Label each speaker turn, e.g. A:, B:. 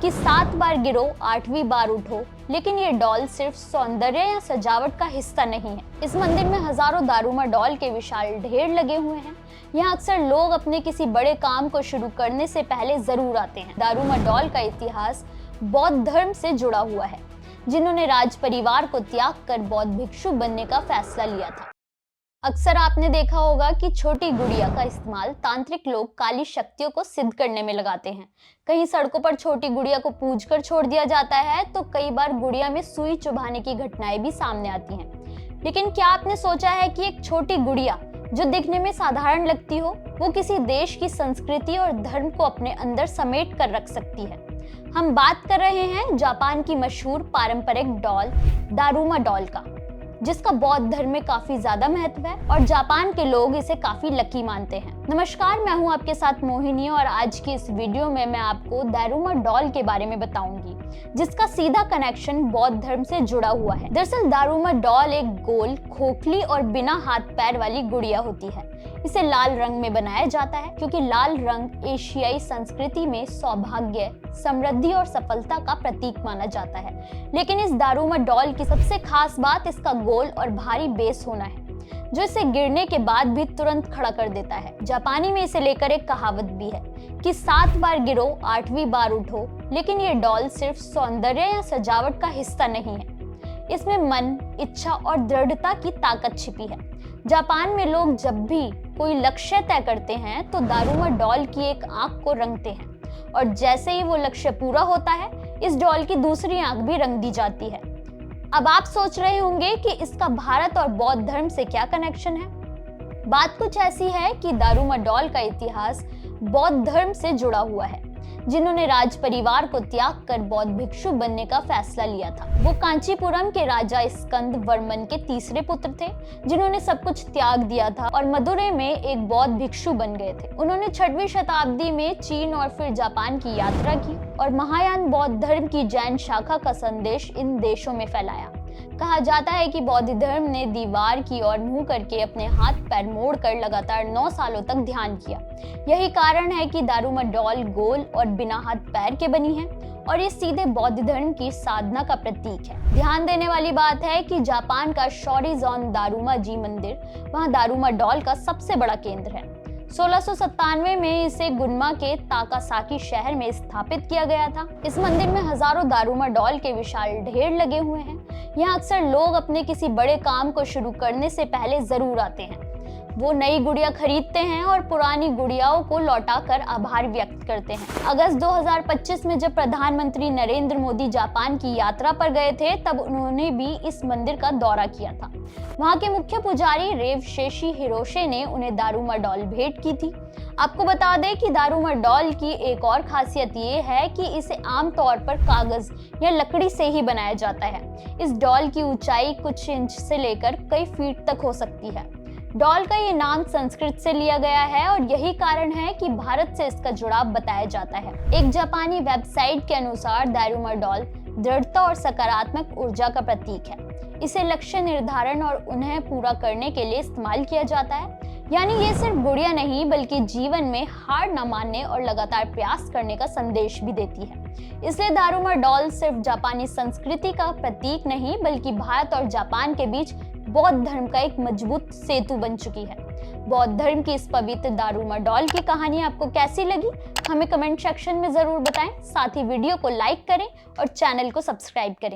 A: कि 7 बार गिरो 8वीं बार उठो, लेकिन ये डॉल सिर्फ सौंदर्य या सजावट का हिस्सा नहीं है। इस मंदिर में हजारों दारूमा डॉल के विशाल ढेर लगे हुए हैं। यहाँ अक्सर लोग अपने किसी बड़े काम को शुरू करने से पहले जरूर आते हैं। दारूमा डॉल का इतिहास बौद्ध धर्म से जुड़ा हुआ है, जिन्होंने राज परिवार को त्याग कर बौद्ध भिक्षु बनने का फैसला लिया था। अक्सर आपने देखा होगा कि छोटी गुड़िया का इस्तेमाल तांत्रिक लोग काली शक्तियों को सिद्ध करने में लगाते हैं। कहीं सड़कों पर छोटी गुड़िया को पूजकर छोड़ दिया जाता है, तो कई बार गुड़िया में सुई चुभाने की घटनाएं भी सामने आती हैं। लेकिन क्या आपने सोचा है कि एक छोटी गुड़िया जो दिखने में साधारण लगती हो, वो किसी देश की संस्कृति और धर्म को अपने अंदर समेट कर रख सकती है। हम बात कर रहे हैं जापान की मशहूर पारंपरिक डॉल दारूमा डॉल का, जिसका बौद्ध धर्म में काफी ज्यादा महत्व है और जापान के लोग इसे काफी लकी मानते हैं। नमस्कार, मैं हूं आपके साथ मोहिनी और आज की इस वीडियो में मैं आपको दारूमा डॉल के बारे में बताऊंगी, जिसका सीधा कनेक्शन बौद्ध धर्म से जुड़ा हुआ है। दरअसल दारूमा डॉल एक गोल, खोखली और बिना हाथ पैर वाली गुड़िया होती है। इसे लाल रंग में बनाया जाता है क्योंकि लाल रंग एशियाई संस्कृति में सौभाग्य, समृद्धि और सफलता का प्रतीक माना जाता है। लेकिन इस दारूमा डॉल की सबसे खास बात इसका गोल और भारी बेस होना है, जो इसे गिरने के बाद भी तुरंत खड़ा कर देता है। जापानी में इसे लेकर एक कहावत भी है कि 7 बार गिरो 8वीं बार उठो, लेकिन ये डॉल सिर्फ सौंदर्य या सजावट का हिस्सा नहीं है। इसमें मन, इच्छा और दृढ़ता की ताकत छिपी है। जापान में लोग जब भी कोई लक्ष्य तय करते हैं तो दारूमा डॉल की एक आंख को रंगते हैं, और जैसे ही वो लक्ष्य पूरा होता है, इस डॉल की दूसरी आंख भी रंग दी जाती है। अब आप सोच रहे होंगे कि इसका भारत और बौद्ध धर्म से क्या कनेक्शन है। बात कुछ ऐसी है कि दारूमा डॉल का इतिहास बौद्ध धर्म से जुड़ा हुआ है, जिन्होंने राज परिवार को त्याग कर बौद्ध भिक्षु बनने का फैसला लिया था। वो कांचीपुरम के राजा स्कंद वर्मन के तीसरे पुत्र थे, जिन्होंने सब कुछ त्याग दिया था और मदुरै में एक बौद्ध भिक्षु बन गए थे। उन्होंने 6वीं शताब्दी में चीन और फिर जापान की यात्रा की और महायान बौद्ध धर्म की जैन शाखा का संदेश इन देशों में फैलाया। कहा जाता है कि बौद्ध धर्म ने दीवार की ओर मुंह करके अपने हाथ पैर मोड़कर लगातार 9 सालों तक ध्यान किया। यही कारण है कि दारूमा डॉल गोल और बिना हाथ पैर के बनी है और ये सीधे बौद्ध धर्म की साधना का प्रतीक है। ध्यान देने वाली बात है कि जापान का शोरीज़ोन दारूमा जी मंदिर वहाँ दारूमा डॉल का सबसे बड़ा केंद्र है। 1697 में इसे गुन्मा के ताकासाकी शहर में स्थापित किया गया था। इस मंदिर में हजारों दारूमा डॉल के विशाल ढेर लगे हुए हैं। यहाँ अक्सर लोग अपने किसी बड़े काम को शुरू करने से पहले जरूर आते हैं। वो नई गुड़िया खरीदते हैं और पुरानी गुड़ियाओं को लौटाकर आभार व्यक्त करते हैं। अगस्त 2025 में जब प्रधानमंत्री नरेंद्र मोदी जापान की यात्रा पर गए थे, तब उन्होंने भी इस मंदिर का दौरा किया था। वहाँ के मुख्य पुजारी रेव शेशी हिरोशे ने उन्हें दारूमा डॉल भेंट की थी। आपको बता दें कि दारूमा डॉल की एक और खासियत ये है कि इसे आमतौर पर कागज या लकड़ी से ही बनाया जाता है। इस डॉल की ऊंचाई कुछ इंच से लेकर कई फीट तक हो सकती है। डॉल का ये नाम संस्कृत से लिया गया है और यही कारण है कि भारत से इसका जुड़ाव बताया जाता है। एक जापानी वेबसाइट के अनुसार दारूमा डॉल दृढ़ता और सकारात्मक ऊर्जा का प्रतीक है। इसे लक्ष्य निर्धारण और उन्हें पूरा करने के लिए इस्तेमाल किया जाता है। यानी ये सिर्फ गुड़िया नहीं, बल्कि जीवन में हार न मानने और लगातार प्रयास करने का संदेश भी देती है। इसलिए दारूमा डॉल सिर्फ जापानी संस्कृति का प्रतीक नहीं, बल्कि भारत और जापान के बीच बौद्ध धर्म का एक मजबूत सेतु बन चुकी है। बौद्ध धर्म की इस पवित्र दारूमा डॉल की कहानी आपको कैसी लगी, हमें कमेंट सेक्शन में जरूर बताएं। साथ ही वीडियो को लाइक करें और चैनल को सब्सक्राइब करें।